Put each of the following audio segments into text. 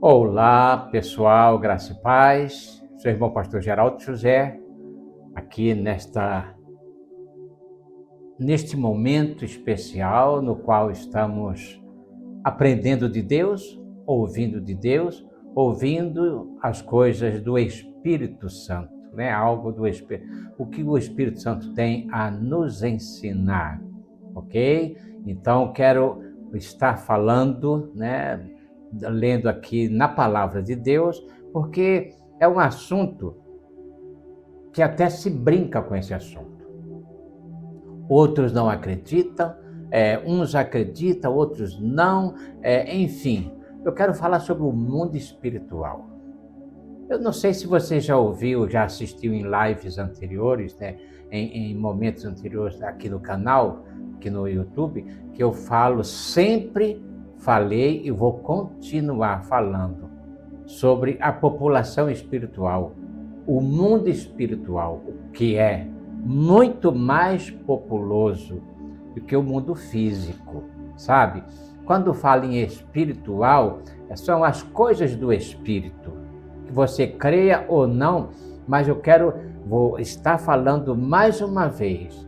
Olá, pessoal, graça e paz. Sou o irmão pastor Geraldo José, aqui neste momento especial no qual estamos aprendendo de Deus, ouvindo as coisas do Espírito Santo, né? Algo do Espírito, o que o Espírito Santo tem a nos ensinar, ok? Então, quero estar falando, né? Lendo aqui na palavra de Deus, porque é um assunto que até se brinca com esse assunto. Outros não acreditam, uns acreditam, outros não, enfim. Eu quero falar sobre o mundo espiritual. Eu não sei se você já ouviu, já assistiu em lives anteriores, né, em momentos anteriores aqui no canal, aqui no YouTube, que eu falei e vou continuar falando sobre a população espiritual, o mundo espiritual, que é muito mais populoso do que o mundo físico, sabe? Quando falo em espiritual, são as coisas do espírito, que você creia ou não, mas vou estar falando mais uma vez,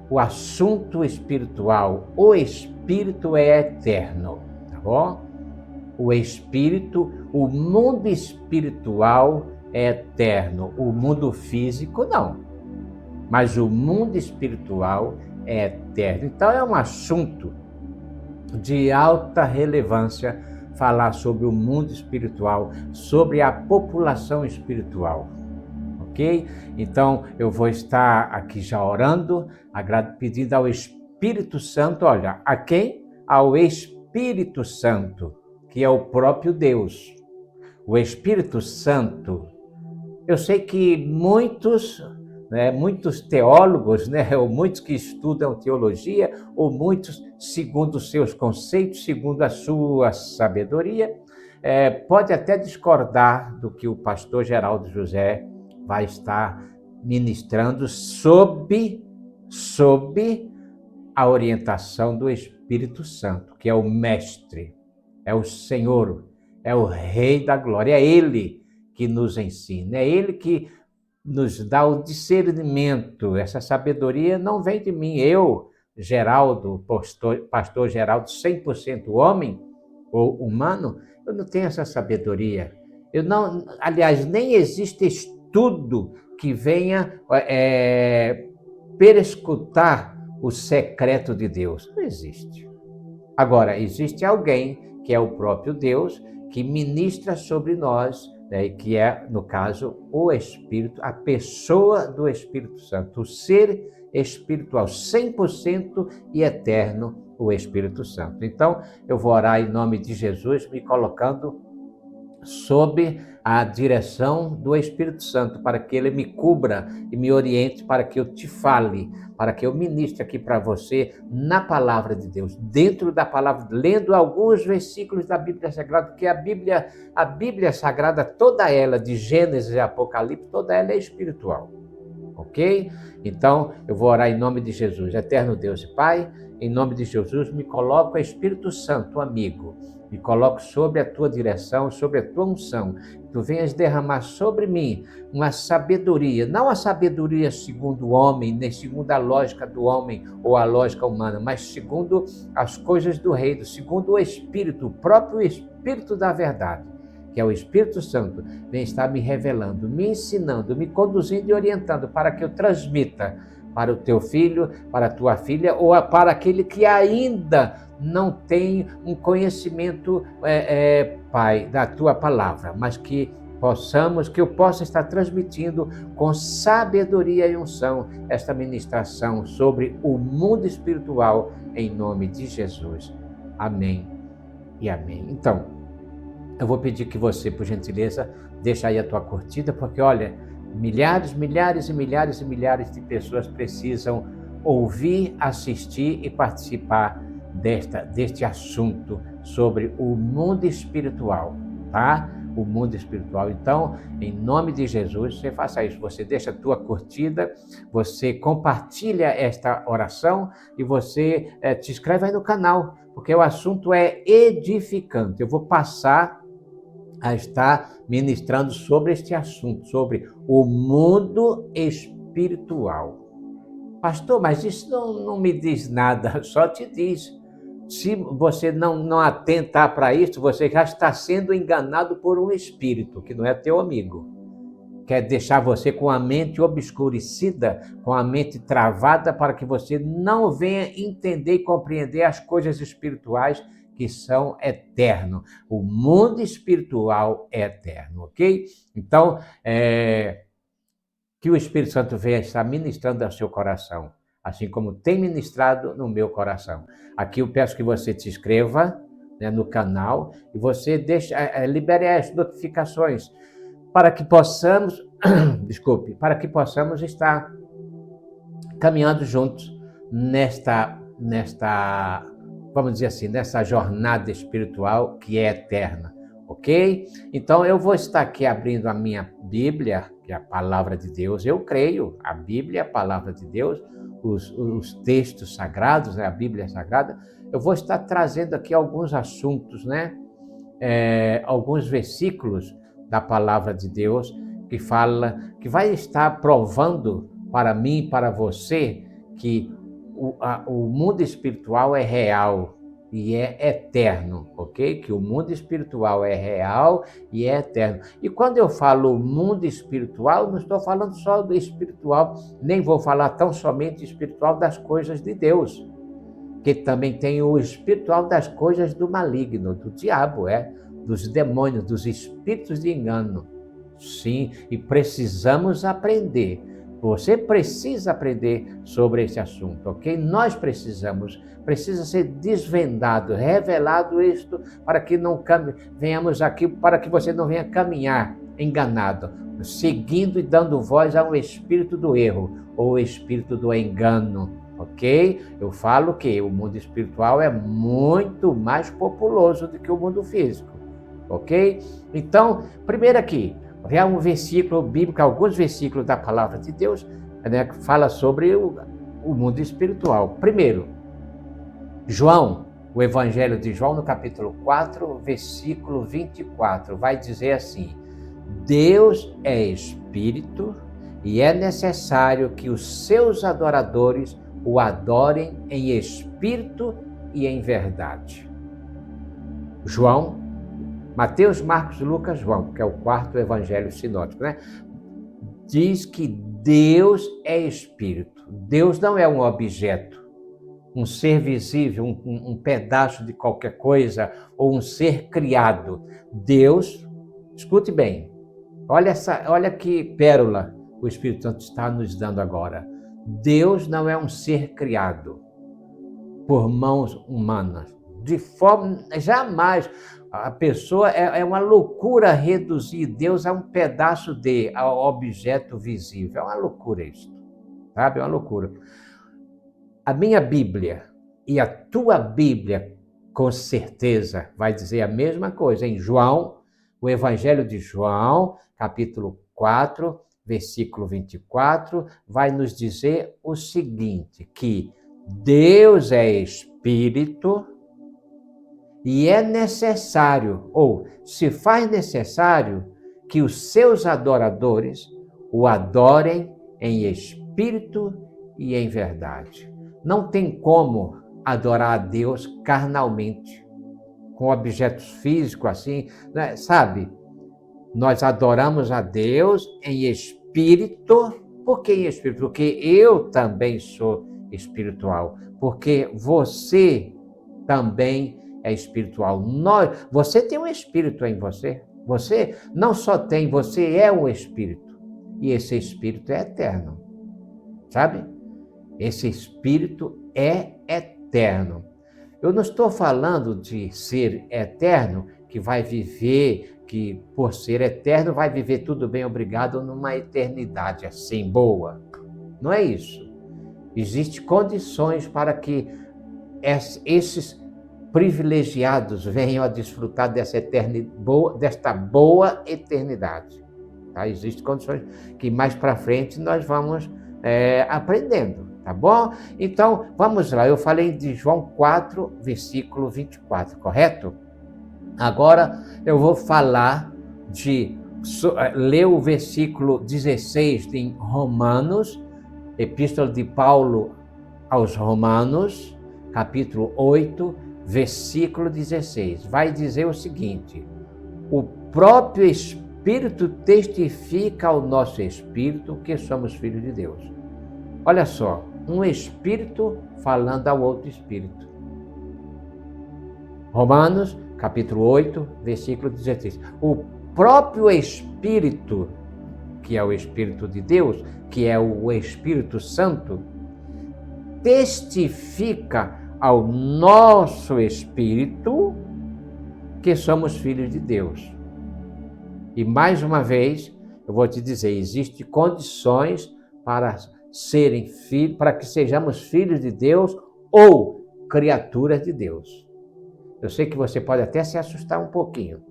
o assunto espiritual, o espírito é eterno, tá bom? O espírito, o mundo espiritual é eterno, o mundo físico não, mas o mundo espiritual é eterno. Então é um assunto de alta relevância falar sobre o mundo espiritual, sobre a população espiritual, ok? Então eu vou estar aqui já orando, pedindo ao Espírito Santo, olha, a quem? Ao Espírito Santo, que é o próprio Deus. O Espírito Santo, eu sei que muitos teólogos, né, ou muitos que estudam teologia, ou muitos, segundo os seus conceitos, segundo a sua sabedoria, pode até discordar do que o pastor Geraldo José vai estar ministrando sob a orientação do Espírito Santo, que é o Mestre, é o Senhor, é o Rei da Glória, é Ele que nos ensina, é Ele que nos dá o discernimento. Essa sabedoria não vem de mim, eu, Geraldo, pastor Geraldo, 100% homem ou humano, eu não tenho essa sabedoria. Aliás, nem existe estudo que venha perscrutar o secreto de Deus. Não existe. Agora, existe alguém, que é o próprio Deus, que ministra sobre nós, né, que é, no caso, o Espírito, a pessoa do Espírito Santo, o ser espiritual, 100% e eterno, o Espírito Santo. Então, eu vou orar em nome de Jesus, me colocando sob a direção do Espírito Santo, para que ele me cubra e me oriente, para que eu te fale, para que eu ministre aqui para você na palavra de Deus, dentro da palavra, lendo alguns versículos da Bíblia Sagrada, porque a Bíblia Sagrada, toda ela, de Gênesis e Apocalipse, toda ela é espiritual, ok? Então, eu vou orar em nome de Jesus. Eterno Deus e Pai, em nome de Jesus, me coloco Espírito Santo, amigo, me coloco sobre a tua direção, sobre a tua unção. Tu venhas derramar sobre mim uma sabedoria, não a sabedoria segundo o homem, nem segundo a lógica do homem ou a lógica humana, mas segundo as coisas do reino, segundo o Espírito, o próprio Espírito da verdade, que é o Espírito Santo, vem estar me revelando, me ensinando, me conduzindo e orientando para que eu transmita para o teu filho, para a tua filha, ou para aquele que ainda não tem um conhecimento, Pai, da tua palavra, mas que eu possa estar transmitindo com sabedoria e unção esta ministração sobre o mundo espiritual, em nome de Jesus. Amém e amém. Então, eu vou pedir que você, por gentileza, deixe aí a tua curtida, porque, olha, milhares de pessoas precisam ouvir, assistir e participar deste assunto sobre o mundo espiritual, tá? O mundo espiritual. Então, em nome de Jesus, você faça isso. Você deixa a tua curtida, você compartilha esta oração e você te inscreve aí no canal, porque o assunto é edificante. Eu vou passar a estar ministrando sobre este assunto, sobre o mundo espiritual. Pastor, mas isso não me diz nada, só te diz. Se você não atentar para isso, você já está sendo enganado por um espírito, que não é teu amigo. Quer deixar você com a mente obscurecida, com a mente travada, para que você não venha entender e compreender as coisas espirituais que são eternas. O mundo espiritual é eterno, ok? Então, que o Espírito Santo venha estar ministrando ao seu coração, assim como tem ministrado no meu coração. Aqui eu peço que você se inscreva, né, no canal e você libere as notificações para que possamos, para que possamos estar caminhando juntos nesta, vamos dizer assim, nessa jornada espiritual que é eterna, ok? Então eu vou estar aqui abrindo a minha Bíblia, que é a palavra de Deus. Eu creio, a Bíblia é a palavra de Deus, os textos sagrados, né, a Bíblia sagrada. Eu vou estar trazendo aqui alguns assuntos, né? Alguns versículos da palavra de Deus que fala, que vai estar provando para mim e para você que o mundo espiritual é real e é eterno, ok? Que o mundo espiritual é real e é eterno. E quando eu falo mundo espiritual, não estou falando só do espiritual, nem vou falar tão somente espiritual das coisas de Deus, que também tem o espiritual das coisas do maligno, do diabo, dos demônios, dos espíritos de engano. Sim, e precisamos aprender. Você precisa aprender sobre esse assunto, ok? Nós precisa ser desvendado, revelado isto, para que não venhamos aqui, para que você não venha caminhar enganado, seguindo e dando voz a um espírito do erro, ou o espírito do engano, ok? Eu falo que o mundo espiritual é muito mais populoso do que o mundo físico, ok? Então, primeiro aqui, é um versículo bíblico, alguns versículos da palavra de Deus, né, que fala sobre o mundo espiritual. Primeiro, João, o Evangelho de João, no capítulo 4, versículo 24, vai dizer assim: Deus é espírito e é necessário que os seus adoradores o adorem em espírito e em verdade. João, Mateus, Marcos, Lucas, João, que é o quarto evangelho sinótico, né? Diz que Deus é espírito. Deus não é um objeto, um ser visível, um pedaço de qualquer coisa, ou um ser criado. Deus, escute bem, olha que pérola o Espírito Santo está nos dando agora. Deus não é um ser criado por mãos humanas. De forma, jamais. A pessoa é uma loucura reduzir Deus a um pedaço ao objeto visível. É uma loucura isso, sabe? É uma loucura. A minha Bíblia e a tua Bíblia, com certeza, vai dizer a mesma coisa. Em João, o Evangelho de João, capítulo 4, versículo 24, vai nos dizer o seguinte, que Deus é espírito e é necessário, ou se faz necessário, que os seus adoradores o adorem em espírito e em verdade. Não tem como adorar a Deus carnalmente, com objetos físicos assim, né? Sabe? Nós adoramos a Deus em espírito. Por que em espírito? Porque eu também sou espiritual. Porque você também é espiritual. Você tem um espírito em você. Você não só tem, você é um espírito. E esse espírito é eterno. Sabe? Esse espírito é eterno. Eu não estou falando de ser eterno, que vai viver, que por ser eterno vai viver tudo bem, obrigado, numa eternidade assim, boa. Não é isso. Existem condições para que esses privilegiados venham a desfrutar desta boa eternidade. Tá? Existem condições que mais para frente nós vamos aprendendo, tá bom? Então, vamos lá. Eu falei de João 4, versículo 24, correto? Agora eu vou falar ler o versículo 16 em Romanos, Epístola de Paulo aos Romanos, capítulo 8, versículo 16. Vai dizer o seguinte: o próprio Espírito testifica ao nosso espírito que somos filhos de Deus. Olha só, um espírito falando ao outro espírito. Romanos, capítulo 8, versículo 16. O próprio Espírito, que é o Espírito de Deus, que é o Espírito Santo, testifica ao nosso espírito que somos filhos de Deus. E mais uma vez, eu vou te dizer, existem condições para serem filhos, para que sejamos filhos de Deus ou criaturas de Deus. Eu sei que você pode até se assustar um pouquinho,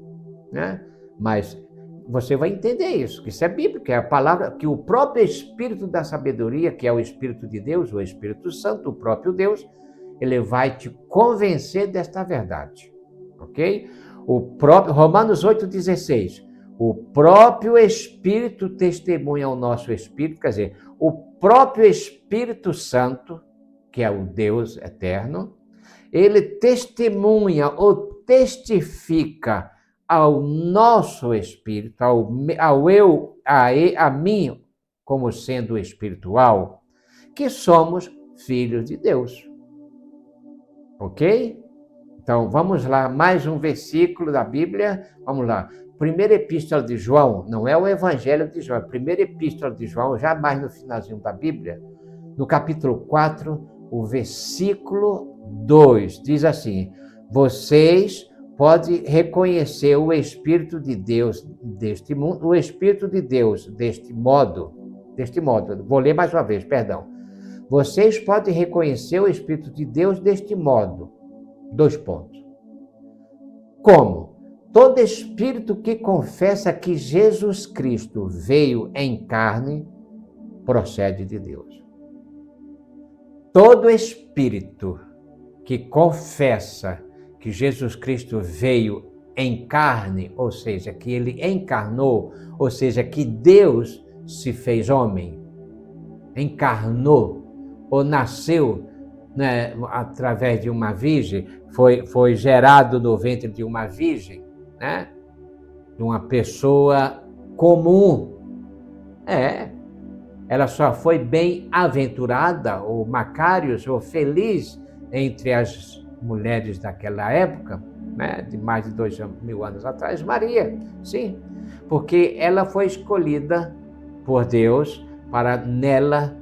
né? Mas você vai entender isso, que isso é bíblico, é a palavra que o próprio Espírito da sabedoria, que é o Espírito de Deus, o Espírito Santo, o próprio Deus, ele vai te convencer desta verdade, ok? O próprio Romanos 8,16, o próprio Espírito testemunha ao nosso Espírito, quer dizer, o próprio Espírito Santo, que é o Deus eterno, ele testemunha ou testifica ao nosso espírito, a mim, como sendo espiritual, que somos filhos de Deus. Ok? Então, vamos lá, mais um versículo da Bíblia. Vamos lá. Primeira Epístola de João, não é o Evangelho de João, é a Primeira Epístola de João, já mais no finalzinho da Bíblia, no capítulo 4, o versículo 2, diz assim: vocês podem reconhecer o Espírito de Deus deste mundo, o Espírito de Deus deste modo, vou ler mais uma vez, perdão. Vocês podem reconhecer o Espírito de Deus deste modo, 2 pontos. Como? Todo espírito que confessa que Jesus Cristo veio em carne, procede de Deus. Todo espírito que confessa que Jesus Cristo veio em carne, ou seja, que ele encarnou, ou seja, que Deus se fez homem, encarnou, ou nasceu, né, através de uma virgem, foi gerado no ventre de uma virgem, né, de uma pessoa comum. Ela só foi bem-aventurada, ou Macários, ou feliz entre as mulheres daquela época, né, de mais de 2000 anos atrás, Maria, sim, porque ela foi escolhida por Deus para nela,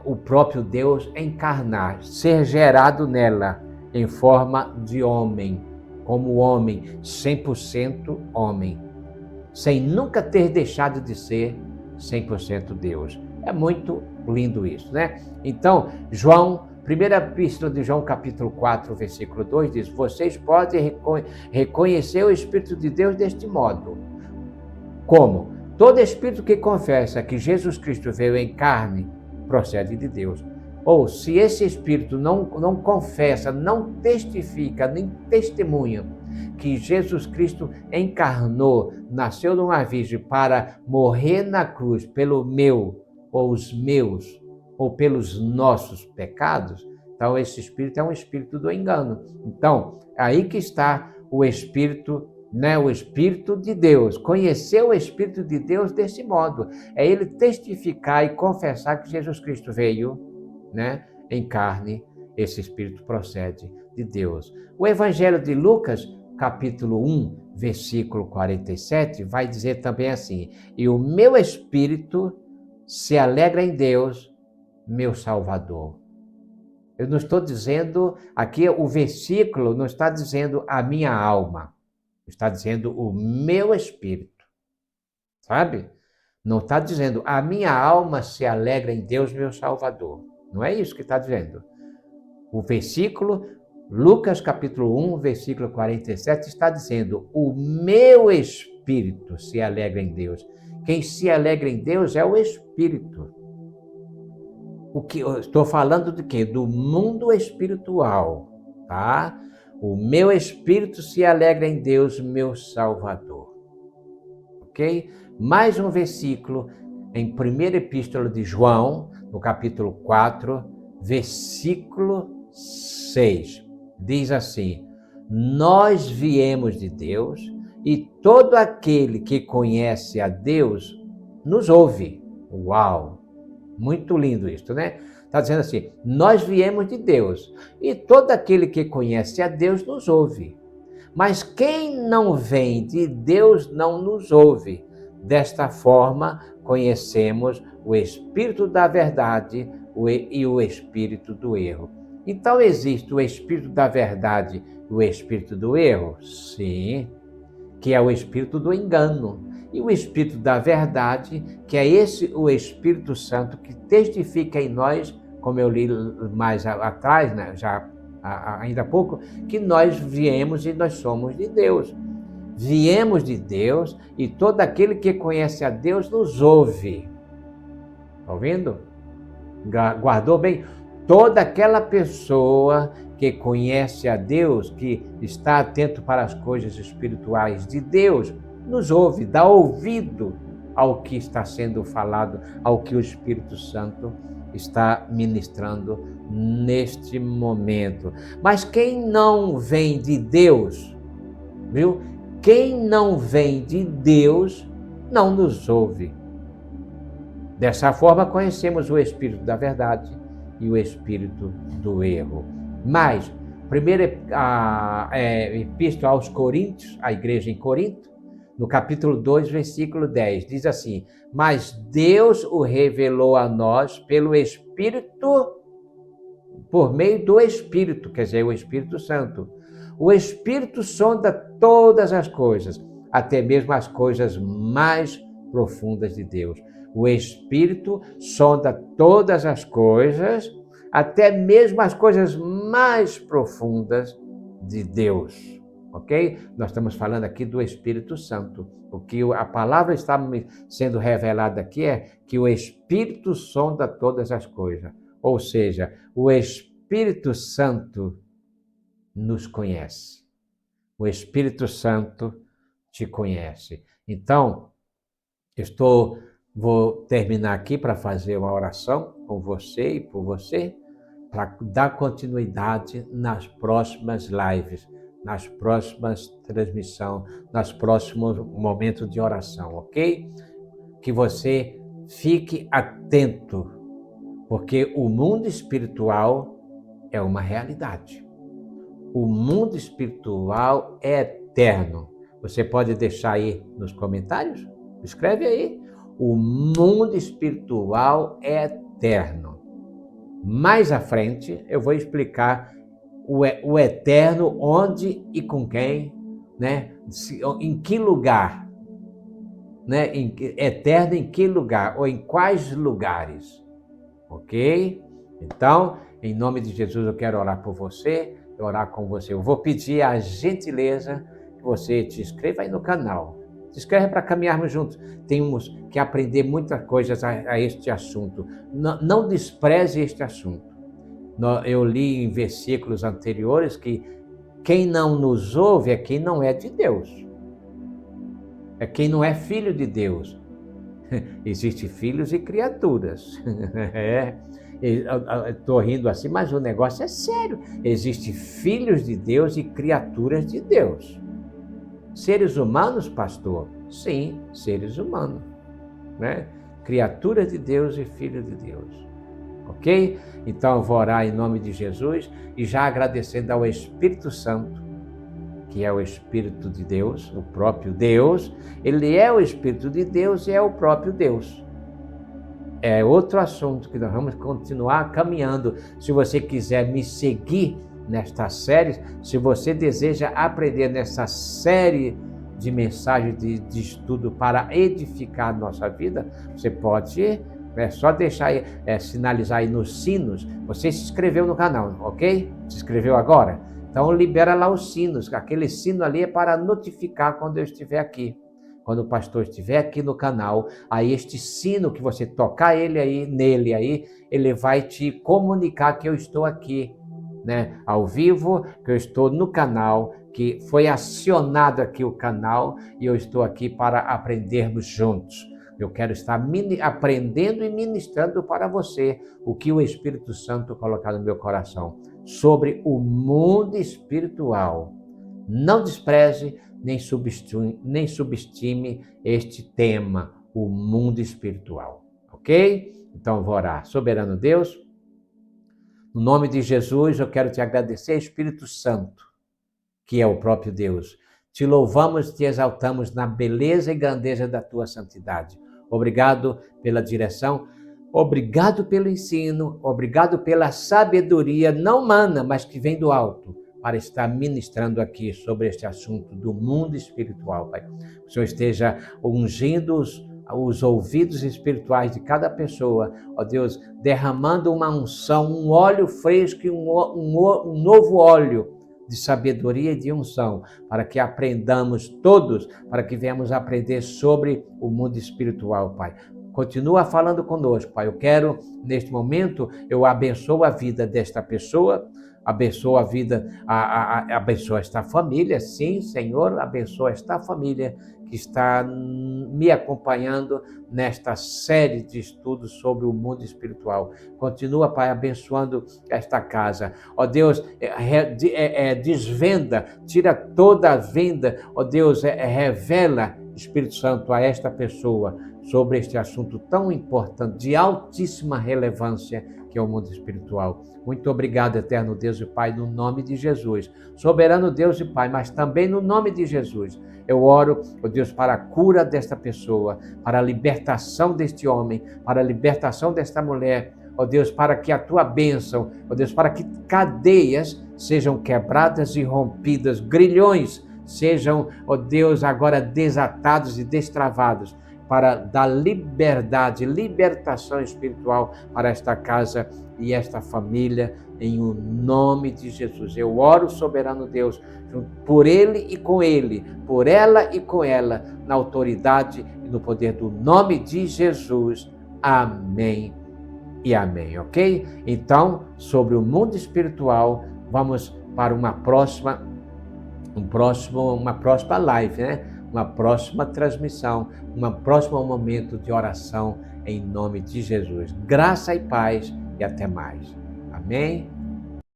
o próprio Deus encarnar, ser gerado nela em forma de homem, como homem, 100% homem, sem nunca ter deixado de ser 100% Deus. É muito lindo isso, né? Então, Primeira Epístola de João, capítulo 4, versículo 2, diz: vocês podem reconhecer o Espírito de Deus deste modo. Como? Todo espírito que confessa que Jesus Cristo veio em carne, procede de Deus. Ou, se esse espírito não confessa, não testifica, nem testemunha que Jesus Cristo encarnou, nasceu de uma virgem para morrer na cruz pelo meu, ou os meus, ou pelos nossos pecados, então esse espírito é um espírito do engano. Então, aí que está o espírito, né, o Espírito de Deus. Conhecer o Espírito de Deus desse modo, é ele testificar e confessar que Jesus Cristo veio, né, em carne. Esse Espírito procede de Deus. O Evangelho de Lucas, capítulo 1, versículo 47, vai dizer também assim: e o meu espírito se alegra em Deus, meu Salvador. Eu não estou dizendo, aqui o versículo não está dizendo a minha alma, está dizendo o meu espírito, sabe? Não está dizendo a minha alma se alegra em Deus, meu Salvador. Não é isso que está dizendo. O versículo, Lucas capítulo 1, versículo 47, está dizendo: o meu espírito se alegra em Deus. Quem se alegra em Deus é o Espírito. O que eu estou falando de quê? Do mundo espiritual, tá? O meu espírito se alegra em Deus, meu Salvador. Ok? Mais um versículo em 1ª Epístola de João, no capítulo 4, versículo 6. Diz assim: nós viemos de Deus e todo aquele que conhece a Deus nos ouve. Uau! Muito lindo isso, né? Está dizendo assim, nós viemos de Deus e todo aquele que conhece a Deus nos ouve. Mas quem não vem de Deus não nos ouve. Desta forma, conhecemos o espírito da verdade e o espírito do erro. Então, existe o espírito da verdade e o espírito do erro? Sim, que é o espírito do engano. E o espírito da verdade, que é o Espírito Santo que testifica em nós, como eu li mais atrás, né, ainda há pouco, que nós viemos e nós somos de Deus. Viemos de Deus e todo aquele que conhece a Deus nos ouve. Está ouvindo? Guardou bem? Toda aquela pessoa que conhece a Deus, que está atento para as coisas espirituais de Deus, nos ouve, dá ouvido ao que está sendo falado, ao que o Espírito Santo está ministrando neste momento. Mas quem não vem de Deus, viu? Quem não vem de Deus não nos ouve. Dessa forma, conhecemos o Espírito da verdade e o Espírito do erro. Mas, primeira Epístola aos Coríntios, a igreja em Corinto, no capítulo 2, versículo 10, diz assim: mas Deus o revelou a nós pelo Espírito, por meio do Espírito, quer dizer, o Espírito Santo. O Espírito sonda todas as coisas, até mesmo as coisas mais profundas de Deus. O Espírito sonda todas as coisas, até mesmo as coisas mais profundas de Deus. Ok? Nós estamos falando aqui do Espírito Santo. O que a palavra está sendo revelada aqui é que o Espírito sonda todas as coisas. Ou seja, o Espírito Santo nos conhece. O Espírito Santo te conhece. Então, vou terminar aqui para fazer uma oração com você e por você, para dar continuidade nas próximas lives, nas próximas transmissões, nos próximos momentos de oração, ok? Que você fique atento, porque o mundo espiritual é uma realidade. O mundo espiritual é eterno. Você pode deixar aí nos comentários? Escreve aí. O mundo espiritual é eterno. Mais à frente, eu vou explicar o eterno, onde e com quem, né? Em que lugar, né? Eterno em que lugar, ou em quais lugares, ok? Então, em nome de Jesus, eu quero orar por você, orar com você. Eu vou pedir a gentileza que você te inscreva aí no canal. Se inscreve para caminharmos juntos. Temos que aprender muitas coisas a este assunto. Não despreze este assunto. Eu li em versículos anteriores que quem não nos ouve é quem não é de Deus. É quem não é filho de Deus. Existem filhos e criaturas. Estou rindo assim, mas o negócio é sério. Existem filhos de Deus e criaturas de Deus. Seres humanos, pastor? Sim, seres humanos, né? Criaturas de Deus e filhos de Deus. Ok? Então eu vou orar em nome de Jesus e já agradecendo ao Espírito Santo, que é o Espírito de Deus, o próprio Deus. Ele é o Espírito de Deus e é o próprio Deus. É outro assunto que nós vamos continuar caminhando. Se você quiser me seguir nesta série, se você deseja aprender nessa série de mensagens de estudo para edificar a nossa vida, você pode, é só deixar aí, sinalizar aí nos sinos. Você se inscreveu no canal, ok? Se inscreveu agora? Então libera lá os sinos, aquele sino ali é para notificar quando eu estiver aqui. Quando o pastor estiver aqui no canal, aí este sino que você tocar nele aí, ele vai te comunicar que eu estou aqui, né, ao vivo, que eu estou no canal, que foi acionado aqui o canal e eu estou aqui para aprendermos juntos. Eu quero estar aprendendo e ministrando para você o que o Espírito Santo colocar no meu coração sobre o mundo espiritual. Não despreze nem subestime este tema, o mundo espiritual, ok? Então, vou orar. Soberano Deus, no nome de Jesus, eu quero te agradecer, Espírito Santo, que é o próprio Deus. Te louvamos, te exaltamos na beleza e grandeza da tua santidade. Obrigado pela direção, obrigado pelo ensino, obrigado pela sabedoria, não humana, mas que vem do alto, para estar ministrando aqui sobre este assunto do mundo espiritual, Pai. Que o Senhor esteja ungindo os ouvidos espirituais de cada pessoa, ó Deus, derramando uma unção, um óleo fresco e um novo óleo de sabedoria e de unção, para que aprendamos todos, para que venhamos aprender sobre o mundo espiritual, Pai. Continua falando conosco, Pai. Eu quero, neste momento, eu abençoo a vida desta pessoa, abençoa a vida, abençoa esta família, sim, Senhor, abençoa esta família que está me acompanhando nesta série de estudos sobre o mundo espiritual. Continua, Pai, abençoando esta casa. Ó Deus, desvenda, tira toda a venda, ó Deus, revela, Espírito Santo, a esta pessoa sobre este assunto tão importante, de altíssima relevância, que é o mundo espiritual. Muito obrigado, eterno Deus e Pai, no nome de Jesus. Soberano Deus e Pai, mas também no nome de Jesus. Eu oro, ó Deus, para a cura desta pessoa, para a libertação deste homem, para a libertação desta mulher, ó Deus, para que a tua bênção, ó Deus, para que cadeias sejam quebradas e rompidas, grilhões sejam, ó Deus, agora desatados e destravados, para dar liberdade, libertação espiritual para esta casa e esta família, em o nome de Jesus. Eu oro, soberano Deus, por ele e com ele, por ela e com ela, na autoridade e no poder do nome de Jesus. Amém e amém, ok? Então, sobre o mundo espiritual, vamos para uma próxima live, né? Uma próxima transmissão, um próximo momento de oração em nome de Jesus. Graça e paz e até mais. Amém?